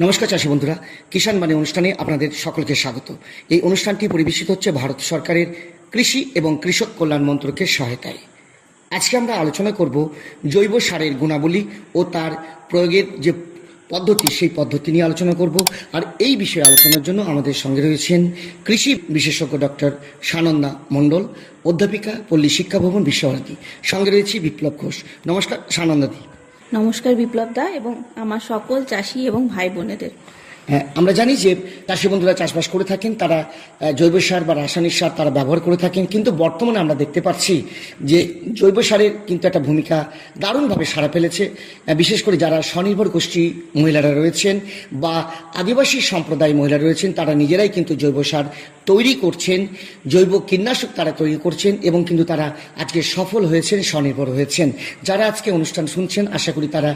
নমস্কার চাষী বন্ধুরা, কিষাণ বাণী অনুষ্ঠানে আপনাদের সকলকে স্বাগত। এই অনুষ্ঠানটি পরিবেশিত হচ্ছে ভারত সরকারের কৃষি এবং কৃষক কল্যাণ মন্ত্রকের সহায়তায়। আজকে আমরা আলোচনা করব জৈব সারের গুণাবলী ও তার প্রয়োগের যে পদ্ধতি, সেই পদ্ধতি নিয়ে আলোচনা করব। আর এই বিষয়ে আলোচনার জন্য আমাদের সঙ্গে রয়েছেন কৃষি বিশেষজ্ঞ ডক্টর সানন্দা মণ্ডল, অধ্যাপিকা, পল্লী শিক্ষা ভবন, বিশ্বভারতী। সঙ্গে রয়েছে বিপ্লব ঘোষ। নমস্কার সানন্দাদি। নমস্কার বিপ্লব দা এবং আমার সকল চাষি এবং ভাই বোনেদের। হ্যাঁ, আমরা জানি যে চাষি বন্ধুরা চাষবাস করে থাকেন, তারা জৈব সার বা রাসায়নিক সার তারা ব্যবহার করে থাকেন, কিন্তু বর্তমানে আমরা দেখতে পাচ্ছি যে জৈব সারের কিন্তু একটা ভূমিকা দারুণভাবে সাড়া ফেলেছে। বিশেষ করে যারা স্বনির্ভর গোষ্ঠী মহিলারা রয়েছেন বা আদিবাসী সম্প্রদায় মহিলা রয়েছেন, তারা নিজেরাই কিন্তু জৈব সার তৈরি করছেন, জৈব কীটনাশক তারা তৈরি করছেন এবং কিন্তু তারা আজকে সফল হয়েছেন, স্বনির্ভর হয়েছেন। যারা আজকে অনুষ্ঠান শুনছেন, আশা করি তারা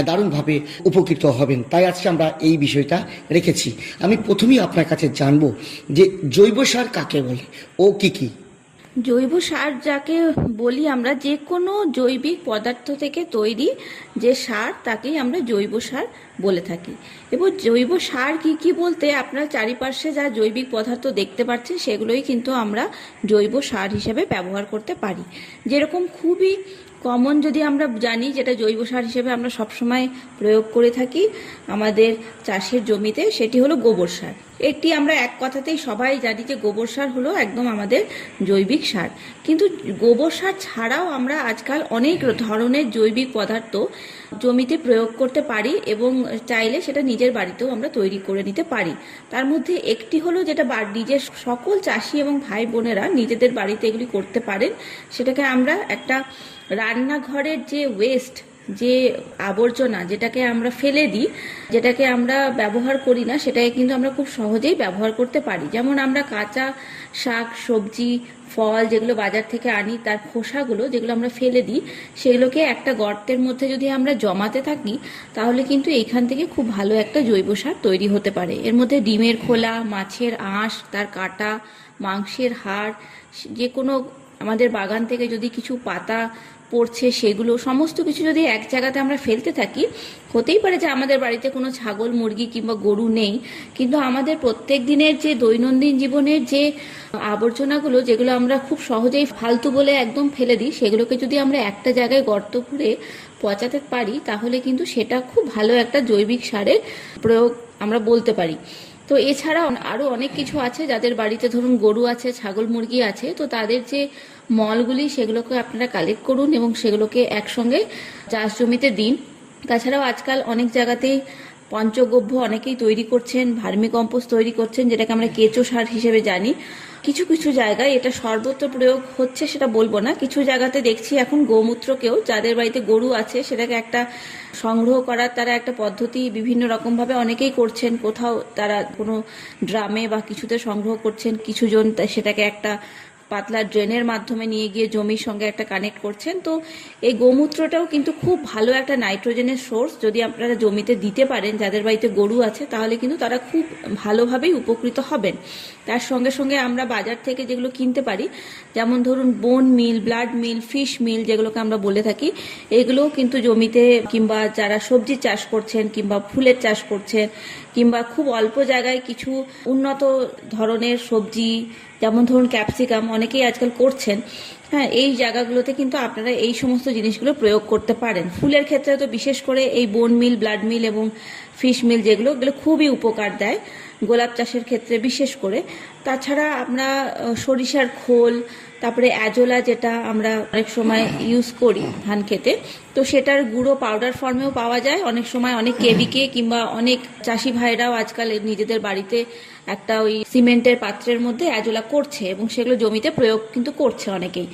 দারুণভাবে উপকৃত হবেন। তাই আজকে আমরা এই বিষয়টা রেখেছি। আমি প্রথমেই আপনার কাছে জানবো যে জৈব সার কাকে বলে ও কি কি? জৈব সার যাকে বলি আমরা, যে কোনো জৈবিক পদার্থ থেকে তৈরি যে সার তাকেই আমরা জৈব সার বলে থাকি। এবং জৈব সার কি কি বলতে, আপনার চারিপাশে যা জৈবিক পদার্থ দেখতে পাচ্ছেন সেগুলোই কিন্তু আমরা জৈব সার হিসেবে ব্যবহার করতে পারি। যেরকম খুবই কমন যদি আমরা জানি, যেটা জৈব সার হিসেবে আমরা সবসময় প্রয়োগ করে থাকি আমাদের চাষের জমিতে, সেটি হলো গোবর সার। একটি আমরা এক কথাতেই সবাই জানি যে গোবর সার হলো একদম আমাদের জৈবিক সার। কিন্তু গোবর সার ছাড়াও আমরা আজকাল অনেক ধরনের জৈবিক পদার্থ জমিতে প্রয়োগ করতে পারি এবং চাইলে সেটা নিজের বাড়িতেও আমরা তৈরি করে নিতে পারি। তার মধ্যে একটি হলো যেটা নিজের সকল চাষি এবং ভাই বোনেরা নিজেদের বাড়িতে এগুলি করতে পারেন। সেটাকে আমরা একটা রান্নাঘরের যে ওয়েস্ট, যে আবর্জনা যেটাকে আমরা ফেলে দিই, যেটাকে আমরা ব্যবহার করি না, সেটাকে কিন্তু আমরা খুব সহজেই ব্যবহার করতে পারি। যেমন আমরা কাঁচা শাক সবজি ফল যেগুলো বাজার থেকে আনি, তার খোসাগুলো যেগুলো আমরা ফেলে দিই, সেগুলোকে একটা গর্তের মধ্যে যদি আমরা জমাতে থাকি, তাহলে কিন্তু এইখান থেকে খুব ভালো একটা জৈব সার তৈরি হতে পারে। এর মধ্যে ডিমের খোলা, মাছের আঁশ, তার কাঁটা, মাংসের হাড়, যে কোনো আমাদের বাগান থেকে যদি কিছু পাতা পড়ছে সেগুলো সমস্ত কিছু যদি এক জায়গাতে আমরা ফেলতে থাকি, হতেই পারে যে আমাদের বাড়িতে কোনো ছাগল মুরগি কিংবা গরু নেই, কিন্তু আমাদের প্রত্যেক দিনের যে দৈনন্দিন জীবনের যে আবর্জনাগুলো, যেগুলো আমরা খুব সহজেই ফালতু বলে একদম ফেলে দিই, সেগুলোকে যদি আমরা একটা জায়গায় গর্ত করে পচাতে পারি, তাহলে কিন্তু সেটা খুব ভালো একটা জৈবিক সারের প্রয়োগ আমরা বলতে পারি। তো এছাড়া আরও অনেক কিছু আছে, যাদের বাড়িতে ধরুন গরু আছে, ছাগল মুরগি আছে, তো তাদের যে মলগুলি সেগুলোকে আপনারা কালেক্ট করুন এবং সেগুলোকে একসঙ্গে চাষ জমিতে দিন। তাছাড়াও আজকাল অনেক জায়গাতেই পঞ্চগব্য অনেকেই তৈরি করছেন, ভার্মি কম্পোস্ট তৈরি করছেন, যেটাকে আমরা কেঁচো সার হিসেবে জানি। কিছু কিছু জায়গায় এটা সর্বত্র প্রয়োগ হচ্ছে সেটা বলবো না, কিছু জায়গাতে দেখছি এখন গোমূত্রকেও, যাদের বাড়িতে গরু আছে, সেটাকে একটা সংগ্রহ করার তারা একটা পদ্ধতি বিভিন্ন রকমভাবে অনেকেই করছেন। কোথাও তারা কোনো ড্রামে বা কিছুতে সংগ্রহ করছেন, কিছুজন সেটাকে একটা পাতলা ড্রেনের মাধ্যমে নিয়ে গিয়ে জমির সঙ্গে একটা কানেক্ট করছেন। তো এই গোমূত্রটাও কিন্তু খুব ভালো একটা নাইট্রোজেনের সোর্স। যদি আপনারা জমিতে দিতে পারেন, যাদের বাড়িতে গরু আছে, তাহলে কিন্তু তারা খুব ভালোভাবেই উপকৃত হবেন। তার সঙ্গে সঙ্গে আমরা বাজার থেকে যেগুলো কিনতে পারি, যেমন ধরুন বোন মিল, ব্লাড মিল, ফিশ মিল যেগুলোকে আমরা বলে থাকি, এগুলোও কিন্তু জমিতে কিংবা যারা সবজি চাষ করছেন কিংবা ফুলের চাষ করছেন কিংবা খুব অল্প জায়গায় কিছু উন্নত ধরনের সবজি, যেমন ধরুন ক্যাপসিকাম অনেকেই আজকাল করছেন, হ্যাঁ, এই জায়গাগুলোতে কিন্তু আপনারা এই সমস্ত জিনিসগুলো প্রয়োগ করতে পারেন। ফুলের ক্ষেত্রে তো বিশেষ করে এই বোন মিল, ব্লাড মিল এবং ফিশ মিল যেগুলো, এগুলো খুবই উপকার দেয় গোলাপ চাষের ক্ষেত্রে বিশেষ করে। তাছাড়া আমরা সরিষার খোল, তারপরে অ্যাজোলা যেটা আমরা অনেক সময় ইউজ করি ধান খেতে, তো সেটার গুঁড়ো পাউডার ফর্মেও পাওয়া যায়। অনেক সময় অনেক কেবিকে কিংবা অনেক চাষি ভাইরাও আজকাল নিজেদের বাড়িতে একটা ওই সিমেন্টের পাত্রের মধ্যে অ্যাজোলা করছে এবং সেগুলো জমিতে প্রয়োগ কিন্তু করছে অনেকেই।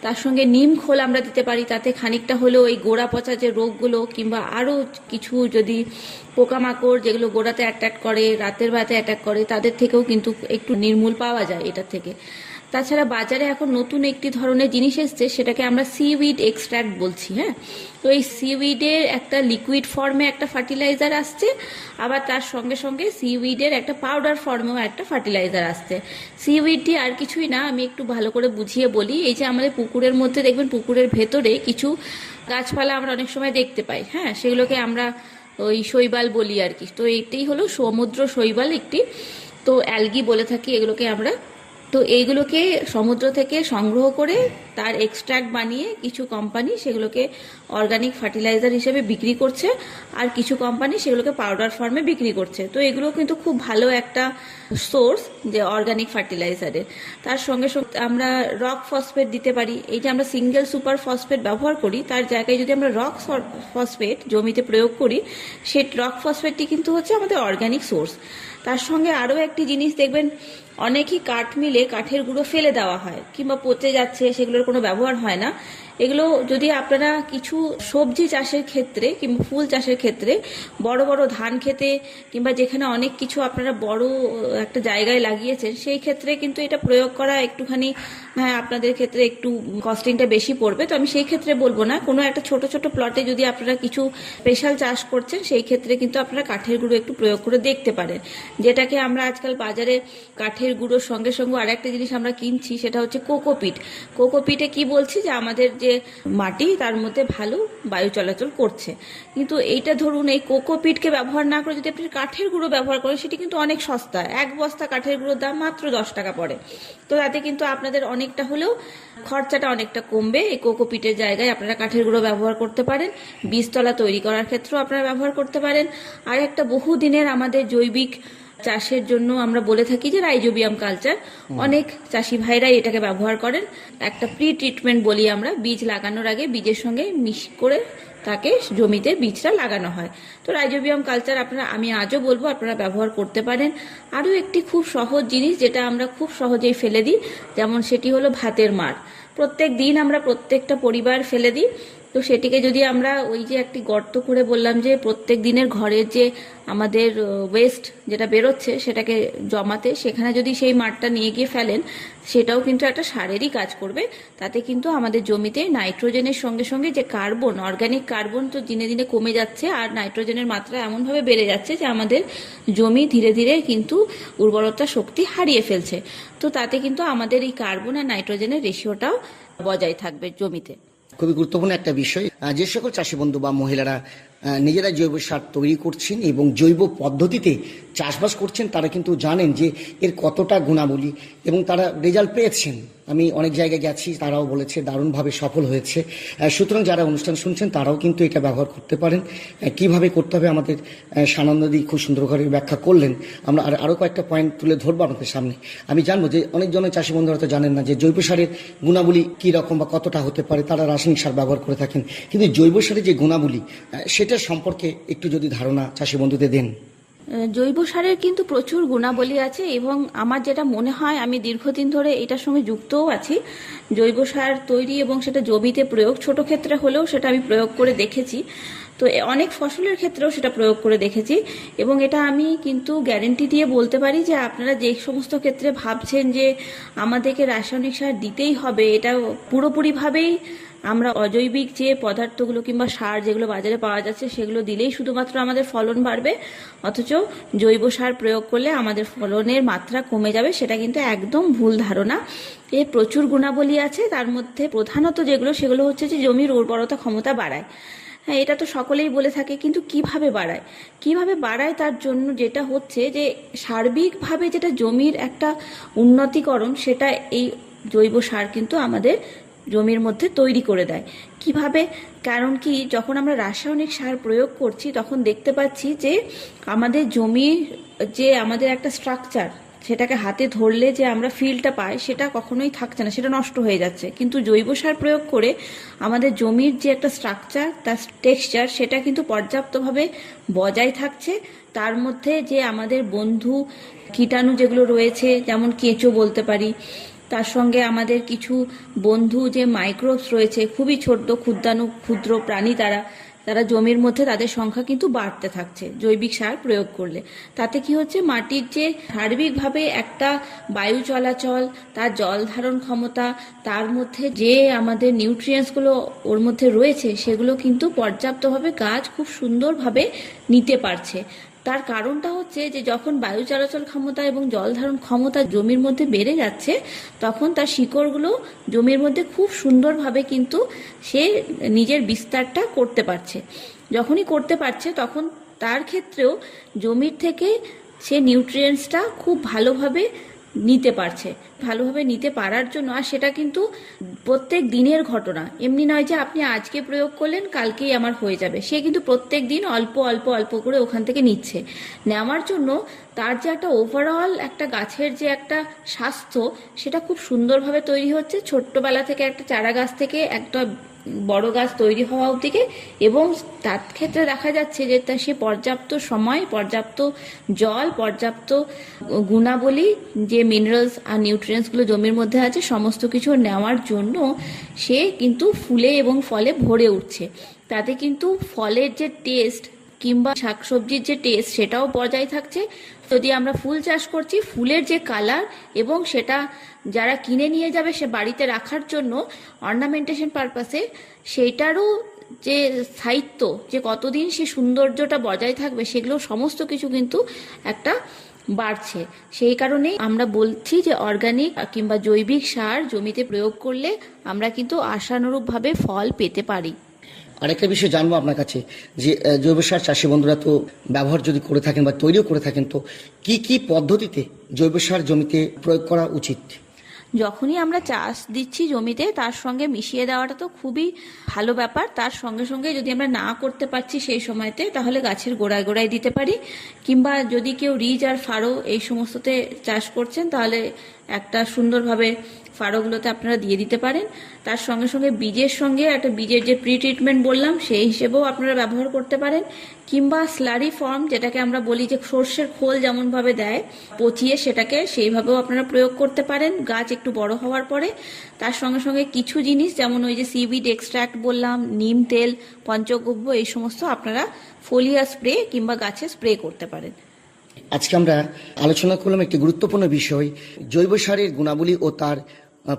তার সঙ্গে নিম খোল আমরা দিতে পারি, তাতে খানিকটা হলেও এই গোড়া পচা যে রোগগুলো কিংবা আরও কিছু যদি পোকামাকড় যেগুলো গোড়াতে অ্যাটাক করে, রাতের বেলাতে অ্যাটাক করে, তাদের থেকেও কিন্তু একটু নির্মূল পাওয়া যায় এটার থেকে। তাছাড়া বাজারে এখন নতুন একটি ধরনের জিনিস এসছে, সেটাকে আমরা সিউইড এক্সট্র্যাক্ট বলছি। হ্যাঁ, তো এই সিউইডের একটা লিকুইড ফর্মে একটা ফার্টিলাইজার আসছে, আবার তার সঙ্গে সঙ্গে সিউইডের একটা পাউডার ফর্মেও একটা ফার্টিলাইজার আসছে। সিউইডটি আর কিছুই না, আমি একটু ভালো করে বুঝিয়ে বলি। এই যে আমাদের পুকুরের মধ্যে দেখবেন, পুকুরের ভেতরে কিছু গাছপালা আমরা অনেক সময় দেখতে পাই, হ্যাঁ, সেগুলোকে আমরা ওই শৈবাল বলি আর কি। তো এইটাই হলো সমুদ্র শৈবাল একটি, তো অ্যালগি বলে থাকি এগুলোকে আমরা। তো এইগুলোকে সমুদ্র থেকে সংগ্রহ করে তার এক্সট্র্যাক্ট বানিয়ে কিছু কোম্পানি সেগুলোকে অর্গানিক ফার্টিলাইজার হিসেবে বিক্রি করছে, আর কিছু কোম্পানি সেগুলোকে পাউডার ফর্মে বিক্রি করছে। তো এগুলো কিন্তু খুব ভালো একটা সোর্স যে অর্গানিক ফার্টিলাইজারের। তার সঙ্গে সঙ্গে আমরা রক ফসফেট দিতে পারি। এই যে আমরা সিঙ্গেল সুপার ফসফেট ব্যবহার করি, তার জায়গায় যদি আমরা রক ফসফেট জমিতে প্রয়োগ করি, সেই রক ফসফেটটি কিন্তু হচ্ছে আমাদের অর্গানিক সোর্স। তার সঙ্গে আরও একটি জিনিস দেখবেন, অনেকই কাঠ মিলে কাঠের গুঁড়ো ফেলে দেওয়া হয় কিংবা পচে যাচ্ছে, সেগুলোর কোনো ব্যবহার হয় না। এগুলো যদি আপনারা কিছু সবজি চাষের ক্ষেত্রে কিংবা ফুল চাষের ক্ষেত্রে, বড় বড় ধান খেতে কিংবা যেখানে অনেক কিছু আপনারা বড় একটা জায়গায় লাগিয়েছেন, সেই ক্ষেত্রে কিন্তু এটা প্রয়োগ করা একটুখানি, হ্যাঁ আপনাদের ক্ষেত্রে একটু কস্টিংটা বেশি পড়বে। তো আমি সেই ক্ষেত্রে বলবো না, কোনো একটা ছোট ছোট প্লটে যদি আপনারা কিছু স্পেশাল চাষ করছেন, সেই ক্ষেত্রে কিন্তু আপনারা কাঠের গুঁড়ো একটু প্রয়োগ করে দেখতে পারেন। যেটাকে আমরা আজকাল বাজারে কাঠের গুঁড়োর সঙ্গে সঙ্গে আর একটা জিনিস আমরা কিনছি, সেটা হচ্ছে কোকোপিট। কোকোপিটে কি বলছি, যে আমাদের যে মাটি তার মধ্যে ভালো বায়ু চলাচল করছে। কিন্তু এইটা ধরুন, এই কোকোপিটকে ব্যবহার না করে যদি আপনি কাঠের গুঁড়ো ব্যবহার করেন, সেটি কিন্তু অনেক সস্তা। এক বস্তা কাঠের গুঁড়োর দাম মাত্র 10 টাকা পড়ে। তো তাতে কিন্তু আপনাদের অনেকটা হলেও খরচাটা অনেকটা কমবে। এই কোকোপিটের জায়গায় আপনারা কাঠের গুঁড়ো ব্যবহার করতে পারেন। বীজতলা তৈরি করার ক্ষেত্রেও আপনারা ব্যবহার করতে পারেন। আর একটা বহুদিনের আমাদের জৈবিক চাষের জন্য আমরা বলে থাকি যে রাইজোবিয়াম কালচার, অনেক চাষি ভাইরাই এটাকে ব্যবহার করেন। একটা প্রি ট্রিটমেন্ট বলি আমরা, বীজ লাগানোর আগে বীজের সঙ্গে মিশ করে তাকে জমিতে বীজটা লাগানো হয়। তো রাইজোবিয়াম কালচার আপনারা, আমি আজও বলবো আপনারা ব্যবহার করতে পারেন। আরও একটি খুব সহজ জিনিস যেটা আমরা খুব সহজেই ফেলে দিই, যেমন সেটি হলো ভাতের মাড়। প্রত্যেক দিন আমরা প্রত্যেকটা পরিবার ফেলে দিই। তো সেটিকে যদি আমরা ওই যে একটি গর্ত করে বললাম যে প্রত্যেক দিনের ঘরের যে আমাদের ওয়েস্ট যেটা বেরোচ্ছে সেটাকে জমাতে, সেখানে যদি সেই মাঠটা নিয়ে গিয়ে ফেলেন, সেটাও কিন্তু একটা সারেরই কাজ করবে। তাতে কিন্তু আমাদের জমিতে নাইট্রোজেনের সঙ্গে সঙ্গে যে কার্বন, অর্গানিক কার্বন তো দিনে দিনে কমে যাচ্ছে, আর নাইট্রোজেনের মাত্রা এমনভাবে বেড়ে যাচ্ছে যে আমাদের জমি ধীরে ধীরে কিন্তু উর্বরতা শক্তি হারিয়ে ফেলছে। তো তাতে কিন্তু আমাদের এই কার্বন আর নাইট্রোজেনের রেশিওটাও বজায় থাকবে জমিতে। খুবই গুরুত্বপূর্ণ একটা বিষয়। যে সকল চাষি বন্ধু বা মহিলারা নিজেরা জৈব সার তৈরি করছেন এবং জৈব পদ্ধতিতে চাষবাস করছেন, তারা কিন্তু জানেন যে এর কতটা গুণাবলী এবং তারা রেজাল্ট পেয়েছেন। আমি অনেক জায়গায় গেছি, তারাও বলেছে দারুণভাবে সফল হয়েছে। সুতরাং যারা অনুষ্ঠান শুনছেন তারাও কিন্তু এটা ব্যবহার করতে পারেন। কিভাবে করতে হবে আমাদের সানন্দদি খুব সুন্দর করে ব্যাখ্যা করলেন। আমরা আরও কয়েকটা পয়েন্ট তুলে ধরবো আপনাদের সামনে। আমি জানবো যে অনেকজনের চাষি বন্ধুরা তো জানেন না যে জৈব সারের গুণাবলী কী রকম বা কতটা হতে পারে। তারা রাসায়নিক সার ব্যবহার করে থাকেন, কিন্তু জৈব সারের যে গুণাবলী সেটা সম্পর্কে একটু যদি ধারণা চাষি বন্ধুদের দেন। জৈব সারের কিন্তু প্রচুর গুণাবলী আছে, এবং আমার যেটা মনে হয়, আমি দীর্ঘদিন ধরে এটার সঙ্গে যুক্তও আছি। জৈব সার তৈরি এবং সেটা জমিতে প্রয়োগ, ছোট ক্ষেত্রে হলেও সেটা আমি প্রয়োগ করে দেখেছি। তো অনেক ফসলের ক্ষেত্রেও সেটা প্রয়োগ করে দেখেছি, এবং এটা আমি কিন্তু গ্যারেন্টি দিয়ে বলতে পারি যে আপনারা যে সমস্ত ক্ষেত্রে ভাবছেন যে আমাদেরকে রাসায়নিক সার দিতেই হবে, এটা পুরোপুরিভাবেই আমরা অজৈবিক যে পদার্থগুলো কিংবা সার যেগুলো বাজারে পাওয়া যাচ্ছে সেগুলো দিলেই শুধুমাত্র আমাদের ফলন বাড়বে, অথচ জৈব সার প্রয়োগ করলে আমাদের ফলনের মাত্রা কমে যাবে, সেটা কিন্তু একদম ভুল ধারণা। এর প্রচুর গুণাবলী আছে, তার মধ্যে প্রধানত যেগুলো সেগুলো হচ্ছে যে জমির উর্বরতা ক্ষমতা বাড়ায়। হ্যাঁ, এটা তো সকলেই বলে থাকে, কিন্তু কিভাবে বাড়ায় তার জন্য যেটা হচ্ছে যে সার্বিকভাবে যেটা জমির একটা উন্নতিকরণ, সেটা এই জৈব সার কিন্তু আমাদের জমির মধ্যে তৈরি করে দেয়। কিভাবে? কারণ কি, যখন আমরা রাসায়নিক সার প্রয়োগ করছি তখন দেখতে পাচ্ছি যে আমাদের জমির যে আমাদের একটা স্ট্রাকচার, সেটাকে হাতে ধরলে যে আমরা ফিলটা পাই সেটা কখনোই থাকছে না, সেটা নষ্ট হয়ে যাচ্ছে। কিন্তু জৈব সার প্রয়োগ করে আমাদের জমির যে একটা স্ট্রাকচার, তার টেক্সচার, সেটা কিন্তু পর্যাপ্তভাবে বজায় থাকছে। তার মধ্যে যে আমাদের বন্ধু কীটাণু যেগুলো রয়েছে, যেমন কেঁচো বলতে পারি, তার সঙ্গে আমাদের কিছু বন্ধু যে মাইক্রোবস রয়েছে, খুবই ছোট্ট ক্ষুদ্র প্রাণী, তারা জমির মধ্যে তাদের সংখ্যা কিন্তু বাড়তে থাকছে জৈবিক সার প্রয়োগ করলে। তাতে কি হচ্ছে, মাটির যে সার্বিকভাবে একটা বায়ু চলাচল, তার জল ধারণ ক্ষমতা, তার মধ্যে যে আমাদের নিউট্রিয়েন্টসগুলো ওর মধ্যে রয়েছে, সেগুলো কিন্তু পর্যাপ্তভাবে গাছ খুব সুন্দরভাবে নিতে পারছে। তার কারণটা হচ্ছে যে যখন বায়ু চলাচল ক্ষমতা এবং জল ধারণ ক্ষমতা জমির মধ্যে বেড়ে যাচ্ছে, তখন তার শিকড়গুলো জমির মধ্যে খুব সুন্দরভাবে কিন্তু সে নিজের বিস্তারটা করতে পারছে। যখনই করতে পারছে, তখন তার ক্ষেত্রেও জমির থেকে সে নিউট্রিয়েন্টসটা খুব ভালোভাবে নিতে পারছে। ভালোভাবে নিতে পারার জন্য, আর সেটা কিন্তু প্রত্যেক দিনের ঘটনা, এমনি নয় যে আপনি আজকে প্রয়োগ করলেন কালকেই আমার হয়ে যাবে। সে কিন্তু প্রত্যেক দিন অল্প অল্প অল্প করে ওখান থেকে নিচ্ছে। নেওয়ার জন্য তার যে একটা ওভারঅল একটা গাছের যে একটা স্বাস্থ্য, সেটা খুব সুন্দরভাবে তৈরি হচ্ছে। ছোট্টবেলা থেকে একটা চারা গাছ থেকে একটা বড় গাছ তৈরি হওয়া অবধি, এবং তার ক্ষেত্রে দেখা যাচ্ছে যে সে পর্যাপ্ত সময়, পর্যাপ্ত জল, পর্যাপ্ত গুণাবলী, যে মিনারেলস আর নিউট্রিয়েন্টসগুলো জমির মধ্যে আছে, সমস্ত কিছু নেওয়ার জন্য সে কিন্তু ফুলে এবং ফলে ভরে উঠছে। তাতে কিন্তু ফলের যে টেস্ট কিংবা শাকসবজির যে টেস্ট, সেটাও বজায় থাকছে। যদি আমরা ফুল চাষ করছি, ফুলের যে কালার, এবং সেটা যারা কিনে নিয়ে যাবে সে বাড়িতে রাখার জন্য অর্নামেন্টেশন পারপাসে, সেইটারও যে স্থায়িত্ব, যে কতদিন সে সৌন্দর্যটা বজায় থাকবে, সেগুলো সমস্ত কিছু কিন্তু একটা বাড়ছে। সেই কারণেই আমরা বলছি যে অর্গানিক কিংবা জৈবিক সার জমিতে প্রয়োগ করলে আমরা কিন্তু আশানুরূপভাবে ফল পেতে পারি। আরেকটা বিষয় জানবো আপনার কাছে, যে জৈব সার চাষি বন্ধুরা তো ব্যবহার যদি করে থাকেন বা তৈরিও করে থাকেন, তো কি কি পদ্ধতিতে জৈব সার জমিতে প্রয়োগ করা উচিত? যখনই আমরা চাষ দিচ্ছি জমিতে, তার সঙ্গে মিশিয়ে দেওয়াটা তো খুবই ভালো ব্যাপার। তার সঙ্গে সঙ্গে যদি আমরা না করতে পারছি সেই সময়তে, তাহলে গাছের গোড়ায় গোড়ায় দিতে পারি। কিংবা যদি কেউ রিজ আর ফাড়ো এই সমস্ততে চাষ করছেন, তাহলে একটা সুন্দরভাবে ফাড়োগুলোতে আপনারা দিয়ে দিতে পারেন। তার সঙ্গে সঙ্গে বীজের সঙ্গে একটা বীজের যে প্রি ট্রিটমেন্ট বললাম, সেই হিসেবেও আপনারা ব্যবহার করতে পারেন। কিংবা স্লারি ফর্ম, যেটাকে আমরা বলি যে সর্ষের খোল যেমনভাবে দেয় পচিয়ে, সেটাকে সেইভাবেও আপনারা প্রয়োগ করতে পারেন গাছ একটু বড় হওয়ার পরে। তার সঙ্গে সঙ্গে কিছু জিনিস, যেমন ওই যে সিভিড এক্সট্র্যাক্ট বললাম, নিম তেল, পঞ্চগব্য, এই সমস্ত আপনারা ফোলিয়া স্প্রে কিংবা গাছে স্প্রে করতে পারেন। আজকে আমরা আলোচনা করলাম একটি গুরুত্বপূর্ণ বিষয়, জৈব সারের গুণাবলী ও তার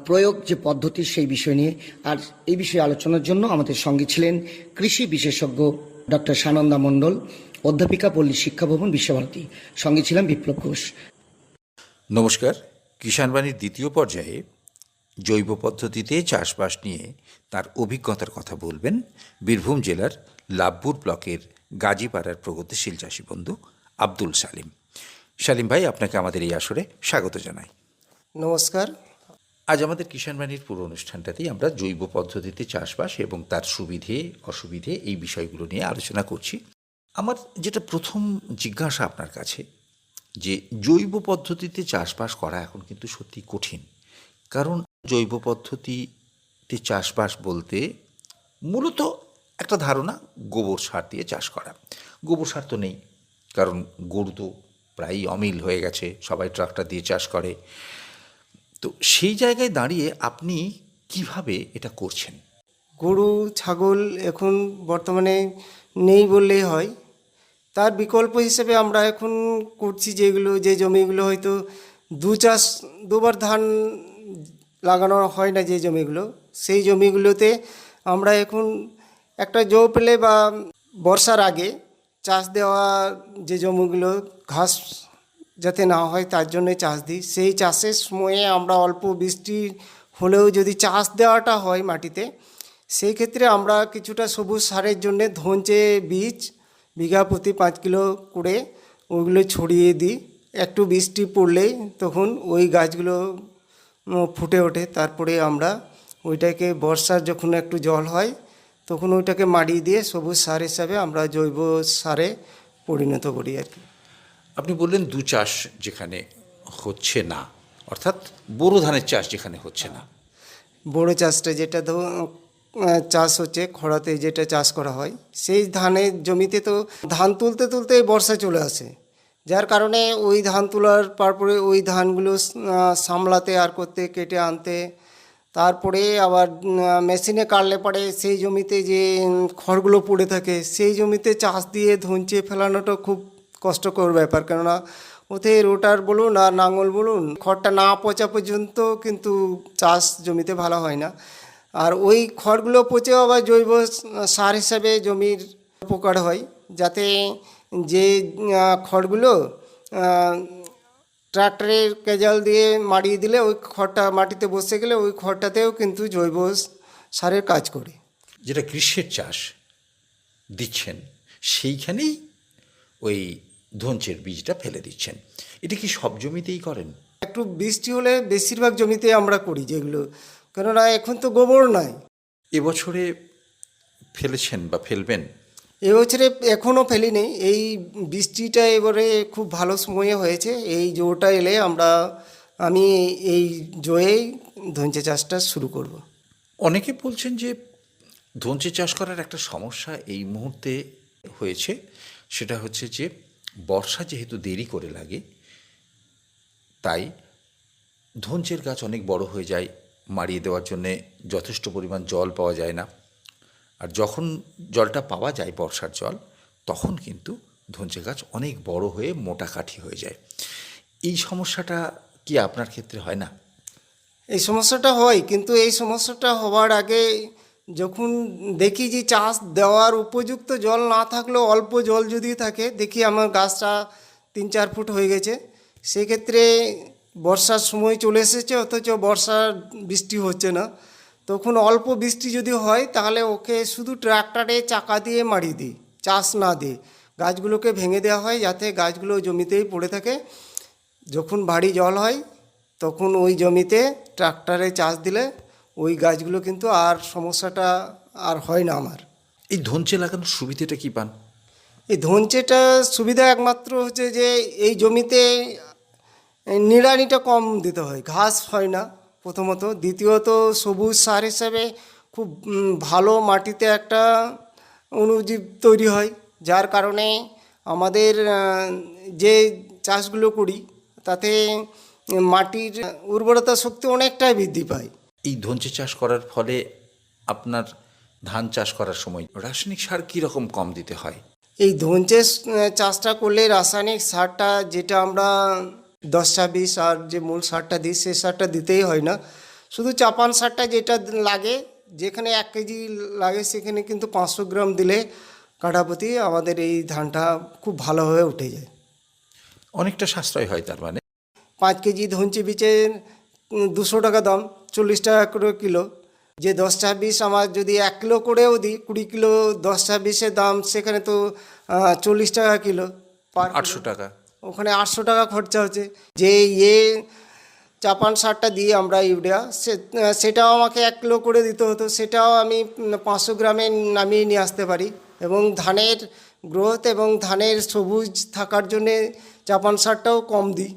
প্রয়োগ যে পদ্ধতি, সেই বিষয় নিয়ে। আর এই বিষয়ে আলোচনার জন্য আমাদের সঙ্গে ছিলেন কৃষি বিশেষজ্ঞ ডক্টর সানন্দা মণ্ডল, অধ্যাপিকা, পল্লী শিক্ষা ভবন, বিশ্বভারতী। সঙ্গে ছিলাম বিপ্লব ঘোষ। নমস্কার। কিষাণবাণীর দ্বিতীয় পর্যায়ে জৈব পদ্ধতিতে চাষবাস নিয়ে তার অভিজ্ঞতার কথা বলবেন বীরভূম জেলার লাভপুর ব্লকের গাজীপাড়ার প্রগতিশীল চাষী বন্ধু আব্দুল সালিম। সালিম ভাই, আপনাকে আমাদের এই আসরে স্বাগত জানাই। নমস্কার। আজ আমাদের কিষাণবাণীর পুরো অনুষ্ঠানটাতেই আমরা জৈব পদ্ধতিতে চাষবাস এবং তার সুবিধে অসুবিধে এই বিষয়গুলো নিয়ে আলোচনা করছি। আমার যেটা প্রথম জিজ্ঞাসা আপনার কাছে, যে জৈব পদ্ধতিতে চাষবাস করা এখন কিন্তু সত্যি কঠিন। কারণ জৈব পদ্ধতিতে চাষবাস বলতে মূলত একটা ধারণা গোবর সার দিয়ে চাষ করা। গোবর সার তো নেই, কারণ গরু তো প্রায়ই অমিল হয়ে গেছে, সবাই ট্রাক্টর দিয়ে চাষ করে। তো সেই জায়গায় দাঁড়িয়ে আপনি কিভাবে এটা করছেন? গরু ছাগল এখন বর্তমানে নেই বললেই হয়। তার বিকল্প হিসেবে আমরা এখন করছি যে জমিগুলো হয়তো দুবার ধান লাগানো হয় না, যে জমিগুলো, সেই জমিগুলোতে আমরা এখন একটা জো পেলে বা বর্ষার আগে চাষ দেওয়া, যে জমিগুলো ঘাস যাতে না হয় তার জন্যে চাষ দিই। সেই চাষের সময়ে আমরা অল্প বৃষ্টি হলেও যদি চাষ দেওয়াটা হয় মাটিতে, সেই ক্ষেত্রে আমরা কিছুটা সবুজ সারের জন্যে ধনচে বীজ বিঘা প্রতি 5 কিলো করে ওইগুলো ছড়িয়ে দিই। একটু বৃষ্টি পড়লেই তখন ওই গাছগুলো ফুটে ওঠে। তারপরে আমরা ওইটাকে বর্ষার যখন একটু জল হয়, তখন ওইটাকে মাড়িয়ে দিয়ে সবুজ সার হিসাবে আমরা জৈব সারে পরিণত করি আর কি। আপনি বললেন দু চাষ যেখানে হচ্ছে না, অর্থাৎ বোরো ধানের চাষ যেখানে হচ্ছে না। বড় চাষটা যেটা চাষ হচ্ছে খরাতে, যেটা চাষ করা হয়, সেই ধানের জমিতে তো ধান তুলতে তুলতে বর্ষা চলে আসে, যার কারণে ওই ধান তোলার পরে ওই ধানগুলো সামলাতে আর করতে, কেটে আনতে, তারপরে আবার মেশিনে কাটলে পরে সেই জমিতে যে খড়গুলো পড়ে থাকে, সেই জমিতে চাষ দিয়ে ধুঁচে ফেলানোটা খুব কষ্টকর ব্যাপার। কেননা ওতে রোটার বলুন আর নাঙল বলুন, খড়টা না পচা পর্যন্ত কিন্তু চাষ জমিতে ভালো হয় না। আর ওই খড়গুলো পচেও আবার জৈব সার হিসাবে জমির উপকার হয়, যাতে যে খড়গুলো ট্রাক্টরের কেজাল দিয়ে মাড়িয়ে দিলে ওই খড়টা মাটিতে বসে গেলে ওই খড়টাতেও কিন্তু জৈব সারের কাজ করে। যেটা গ্রীষ্মের চাষ দিচ্ছেন, সেইখানেই ওই ধঞ্চের বীজটা ফেলে দিচ্ছেন। এটা কি সব জমিতেই করেন? একটু বৃষ্টি হলে বেশিরভাগ জমিতে আমরা করি যেগুলো, কেননা এখন তো গোবর নাই। এবছরে ফেলেছেন বা ফেলবেন? এবছরে এখনও ফেলিনি, এই বৃষ্টিটা এবারে খুব ভালো সময়ে হয়েছে। এই জোটা এলে আমি এই জয়েই ধঞ্চে চাষটা শুরু করব। অনেকে বলছেন যে ধঞ্চে চাষ করার একটা সমস্যা এই মুহূর্তে হয়েছে, সেটা হচ্ছে যে বর্ষা যেহেতু দেরি করে লাগে, তাই ধঞ্চের গাছ অনেক বড় হয়ে যায়, মাড়িয়ে দেওয়ার জন্যে যথেষ্ট পরিমাণ জল পাওয়া যায় না। আর যখন জলটা পাওয়া যায় বর্ষার জল, তখন কিন্তু ধঞ্চে গাছ অনেক বড় হয়ে মোটা কাঠি হয়ে যায়। এই সমস্যাটা কি আপনার ক্ষেত্রে হয় না? এই সমস্যাটা হয়, কিন্তু এই সমস্যাটা হওয়ার আগে যখন দেখি যে চাষ দেওয়ার উপযুক্ত জল না থাকলেও অল্প জল যদি থাকে, দেখি আমার গাছটা 3-4 ফুট হয়ে গেছে, সেক্ষেত্রে বর্ষার সময় চলে এসেছে অথচ বর্ষার বৃষ্টি হচ্ছে না, তখন অল্প বৃষ্টি যদি হয় তাহলে ওকে শুধু ট্রাক্টরে চাকা দিয়ে মারিয়ে দিই, চাষ না দিয়ে গাছগুলোকে ভেঙে দেওয়া হয়, যাতে গাছগুলো জমিতেই পড়ে থাকে। যখন ভারী জল হয় তখন ওই জমিতে ট্রাক্টরে চাষ দিলে ওই গাছগুলো কিন্তু আর সমস্যাটা আর হয় না আমার। এই ধঞ্চে লাগানোর সুবিধাটা কি পান? এই ধঞ্চেটা সুবিধা একমাত্র হচ্ছে যে এই জমিতে নিড়ানিটা কম দিতে হয়, ঘাস হয় না প্রথমত। দ্বিতীয়ত সবুজ সার হিসাবে খুব ভালো মাটিতে একটা অণুজীব তৈরি হয়, যার কারণে আমাদের যে চাষগুলো করি তাতে মাটির উর্বরতা শক্তি অনেকটাই বৃদ্ধি পায়। এই ধঞ্চে চাষ করার ফলে আপনার ধান চাষ করার সময় রাসায়নিক সার কীরকম কম দিতে হয়? এই ধঞ্চে চাষটা করলে রাসায়নিক সারটা, যেটা আমরা 10-20 আর যে মূল সারটা দিই, সেই সারটা দিতেই হয় না। শুধু চাপান সারটা যেটা লাগে, যেখানে 1 কেজি লাগে সেখানে কিন্তু 500 গ্রাম দিলে কাঠাপ্রতি আমাদের এই ধানটা খুব ভালোভাবে উঠে যায়। অনেকটা সাশ্রয় হয় তার মানে। 5 কেজি ধঞ্চে বীজের 200 টাকা দাম, 40 টাকা করে কিলো। যে 10-20 আমার যদি 1 কিলো করেও দিই, 20 কিলো 10-20-এর দাম, সেখানে তো 40 টাকা কিলো পার 800 টাকা। ওখানে 800 টাকা খরচা হচ্ছে। যে চাপান সারটা দিয়ে আমরা ইউরিয়া, সেটাও আমাকে 1 কিলো করে দিতে হতো, সেটাও আমি 500 গ্রামে নামিয়ে নিয়ে আসতে পারি। এবং ধানের গ্রোথ এবং ধানের সবুজ থাকার জন্যে চাপান সারটাও কম দিই।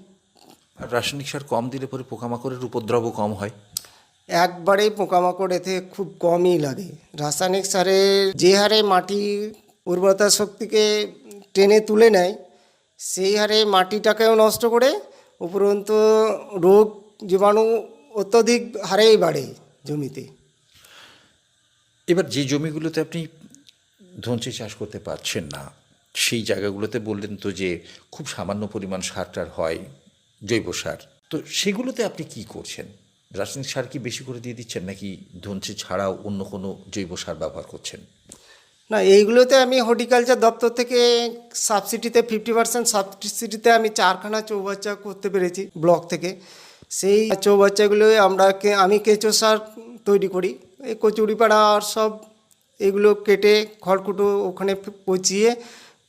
আর রাসায়নিক সার কম দিলে পরে পোকামাকড়ের উপদ্রবও কম হয়। একবারেই পোকামাকড় এতে খুব কমই লাগে। রাসায়নিক সারের যে হারে মাটির উর্বরতা শক্তিকে টেনে তুলে নেয়, সেই হারে মাটিটাকেও নষ্ট করে, উপরন্তু রোগ জীবাণু অত্যধিক হারেই বাড়ে জমিতে। এবার যে জমিগুলোতে আপনি ধঞ্চে চাষ করতে পারছেন না, সেই জায়গাগুলোতে বললেন তো যে খুব সামান্য পরিমাণ সারটার হয়, জৈব সার, তো সেগুলোতে আপনি কি করছেন? রাসায়নিক সার কি বেশি করে দিয়ে দিচ্ছেন, নাকি ধঞ্চে ছাড়াও অন্য কোনো জৈব সার ব্যবহার করছেন? না, এইগুলোতে আমি হর্টিকালচার দপ্তর থেকে সাবসিডিতে 50% সাবসিডিতে আমি 4খানা চৌবাচ্চা করতে পেরেছি ব্লক থেকে। সেই চৌবাচ্চাগুলো আমি কেঁচো সার তৈরি করি। এই কচুরিপাড়া আর সব এগুলো কেটে খড়কুটো ওখানে পচিয়ে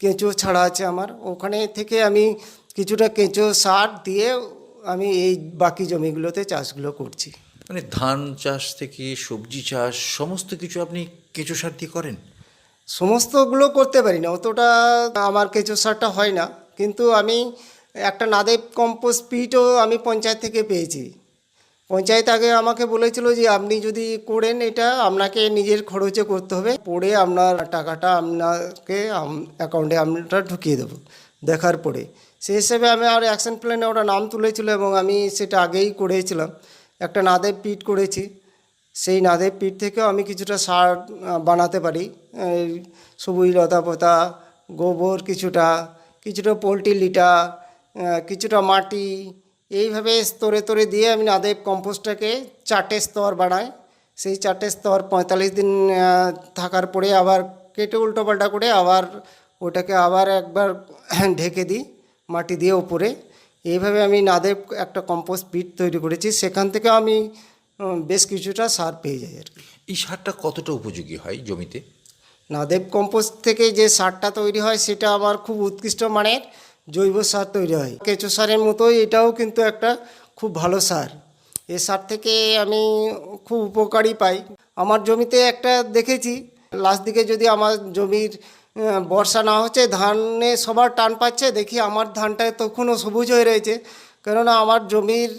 কেঁচো ছাড়া আছে আমার, ওখানে থেকে আমি কিছুটা কেঁচো সার দিয়ে আমি এই বাকি জমিগুলোতে চাষগুলো করছি। মানে ধান চাষ থেকে সবজি চাষ সমস্ত কিছু আপনি কেঁচো সার দিয়ে করেন? সমস্তগুলো করতে পারি না, অতটা আমার কেঁচো সারটা হয় না। কিন্তু আমি একটা নাদেব কম্পোস্ট পিটও আমি পঞ্চায়েত থেকে পেয়েছি। পঞ্চায়েত আগে আমাকে বলেছিল যে আপনি যদি করেন এটা আপনাকে নিজের খরচে করতে হবে, পরে আপনার টাকাটা আপনাকে অ্যাকাউন্টে আমরা ঢুকিয়ে দেবো দেখার পরে। সেই হিসেবে আমি আর অ্যাকশন প্ল্যানে ওটা নাম তুলেছিল এবং আমি সেটা আগেই করেছিলাম। একটা নাদেব পিট করেছি, সেই নাদেব পিট থেকেও আমি কিছুটা সার বানাতে পারি। সবুজ লতাপাতা, গোবর কিছুটা পোলট্রি লিটা, কিছুটা মাটি, এইভাবে স্তরে স্তরে দিয়ে আমি নাদেব কম্পোস্টটাকে 4টে স্তর বানাই। সেই 4টে স্তর 45 দিন থাকার পরে আবার কেটে উল্টোপাল্টা করে আবার ওটাকে আবার একবার ঢেকে দিই মাটি দিয়ে ওপরে। এইভাবে আমি নাদেব একটা কম্পোস্ট পিট তৈরি করেছি, সেখান থেকে আমি বেশ কিছুটা সার পেয়ে যাই আর কি। এই সারটা কতটা উপযোগী হয় জমিতে? নাদেব কম্পোস্ট থেকে যে সারটা তৈরি হয় সেটা আবার খুব উৎকৃষ্ট মানের জৈব সার তৈরি হয়। কেঁচো সারের মতোই এটাও কিন্তু একটা খুব ভালো সার। এই সার থেকে আমি খুব উপকারী পাই। আমার জমিতে একটা দেখেছি, লাস্ট দিকে যদি আমার জমির বর্ষা না হচ্ছে, ধানে সবার টান পাচ্ছে, দেখি আমার ধানটা তখনও সবুজ হয়ে রয়েছে। কেননা আমার জমির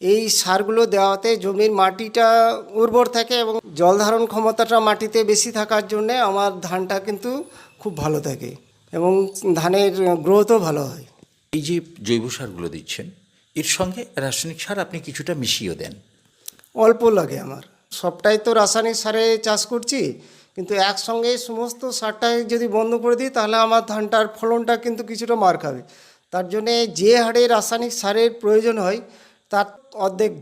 এই সারগুলো দেওয়াতে জমির মাটিটা উর্বর থাকে এবং জল ধারণ ক্ষমতাটা মাটিতে বেশি থাকার জন্যে আমার ধানটা কিন্তু খুব ভালো থাকে এবং ধানের গ্রোথও ভালো হয়। এই যে জৈব সারগুলো দিচ্ছেন, এর সঙ্গে রাসায়নিক সার আপনি কিছুটা মিশিয়েও দেন। অল্প লাগে আমার, সবটাই তো রাসায়নিক সারে চাষ করছি, কিন্তু একসঙ্গে সমস্ত সারটাই যদি বন্ধ করে দিই তাহলে আমার ধানটার ফলনটা কিন্তু কিছুটা মার খাবে। তার জন্যে যে হারে রাসায়নিক সারের প্রয়োজন হয় তার অর্ধেক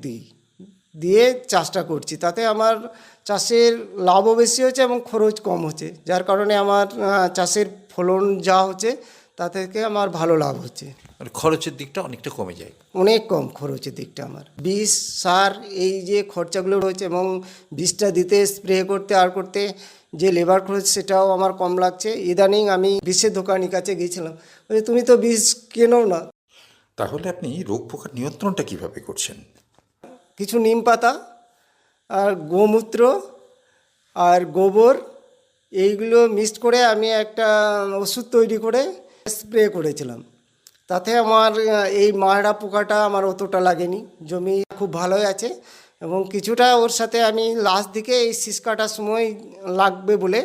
দিয়ে চাষটা করছি। তাতে আমার চাষের লাভও বেশি হচ্ছে এবং খরচ কম হচ্ছে, যার কারণে আমার চাষের ফলন যা হচ্ছে তা থেকে আমার ভালো লাভ হচ্ছে। মানে খরচের দিকটা অনেকটা কমে যায়। অনেক কম খরচের দিকটা আমার। বীজ, সার, এই যে খরচাগুলো রয়েছে এবং বীজটা দিতে, স্প্রে করতে আর করতে যে লেবার খরচ সেটাও আমার কম লাগছে। ইদানিং আমি বিষের দোকানের কাছে গিয়েছিলাম, বলছে তুমি তো বীজ কেনো না। তাহলে আপনি রোগ পোকার নিয়ন্ত্রণটা কিভাবে করছেন? কিছু নিম পাতা আর গোমূত্র আর গোবর এইগুলো মিক্সড করে আমি একটা ওষুধ তৈরি করে স্প্রে করেছিলাম। তাতে আমার এই মারা পোকাটা আমার অতটা লাগেনি, জমি খুব ভালোই আছে। এবং কিছুটা ওর সাথে আমি লাস্ট দিকে এই শীষ কাটার সময় লাগবে বলে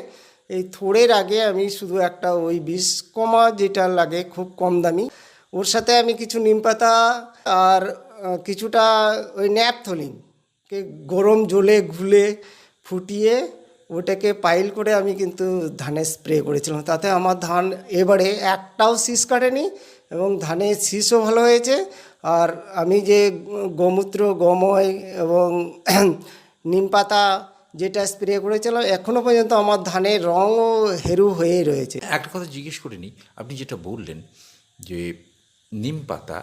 এই থোড়ের আগে আমি শুধু একটা ওই বিষ কমা যেটা লাগে খুব কম দামি, ওর সাথে আমি কিছু নিম পাতা আর কিছুটা ওই ন্যাপথলিনকে গরম জলে ঘুলে ফুটিয়ে ওটাকে পাইল করে আমি কিন্তু ধানে স্প্রে করেছিলাম। তাতে আমার ধান এবারে একটাও শীষ কাটেনি এবং ধানের শীষও ভালো হয়েছে। আর আমি যে গোমূত্র, গময় এবং নিম পাতা যেটা স্প্রে করেছিলাম, এখনও পর্যন্ত আমার ধানের রঙও হেরু হয়েই রয়েছে। একটা কথা জিজ্ঞেস করে নিই, আপনি যেটা বললেন যে নিম পাতা,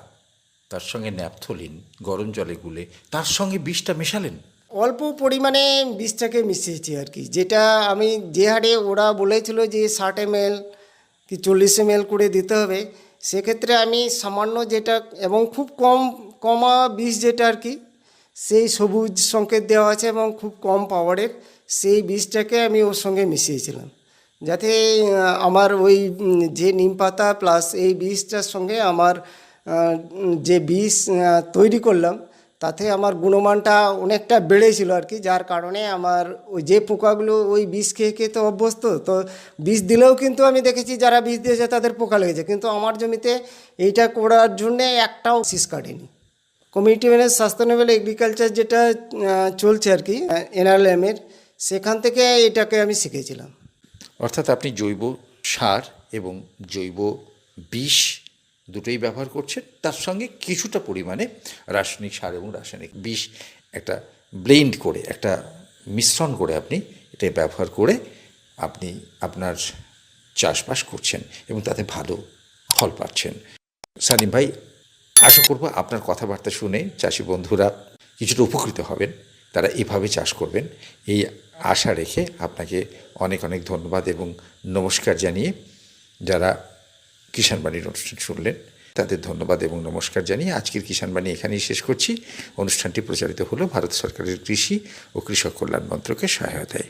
তার সঙ্গে ন্যাপথলিন গরম জলে গুলে তার সঙ্গে বিষটা মেশালেন। অল্প পরিমাণে বীজটাকে মিশিয়েছি আর কি, যেটা আমি যে হারে ওরা বলেছিল যে 60 ml কি 40 ml করে দিতে হবে, সেক্ষেত্রে আমি সামান্য যেটা এবং খুব কমা বীজ যেটা আর কি, সেই সবুজ সংকেত দেওয়া আছে এবং খুব কম পাওয়ারের, সেই বীজটাকে আমি ওর সঙ্গে মিশিয়েছিলাম, যাতে আমার ওই যে নিম পাতা প্লাস এই বীজটার সঙ্গে আমার যে বীজ তৈরি করলাম তাতে আমার গুণমানটা অনেকটা বেড়েছিল আর কি। যার কারণে আমার ওই যে পোকাগুলো ওই বিষ খেয়ে খেয়ে তো অভ্যস্ত, তো বিষ দিলেও কিন্তু আমি দেখেছি যারা বিষ দিয়েছে তাদের পোকা লেগেছে, কিন্তু আমার জমিতে এইটা করার জন্যে একটাও শীষ কাটেনি। কমিউনিটি ম্যানেজ সাস্টেনেবল এগ্রিকালচার যেটা চলছে আর কি NRLM-এর, সেখান থেকে এটাকে আমি শিখেছিলাম। অর্থাৎ আপনি জৈব সার এবং জৈব বিষ দুটোই ব্যবহার করছেন, তার সঙ্গে কিছুটা পরিমাণে রাসায়নিক সার এবং রাসায়নিক বিষ একটা ব্লেন্ড করে, একটা মিশ্রণ করে আপনি এটা ব্যবহার করে আপনি আপনার চাষবাস করছেন এবং তাতে ভালো ফল পাচ্ছেন। সালিম ভাই, আশা করব আপনার কথাবার্তা শুনে চাষি বন্ধুরা কিছুটা উপকৃত হবেন, তারা এভাবে চাষ করবেন, এই আশা রেখে আপনাকে অনেক অনেক ধন্যবাদ এবং নমস্কার জানিয়ে যারা কিষাণ বাণীর অনুষ্ঠান শুনলেন তাদের ধন্যবাদ এবং নমস্কার জানিয়ে আজকের কিষাণ বাণী এখানেই শেষ করছি। অনুষ্ঠানটি প্রচারিত হলো ভারত সরকারের কৃষি ও কৃষক কল্যাণ মন্ত্রকের সহায়তায়।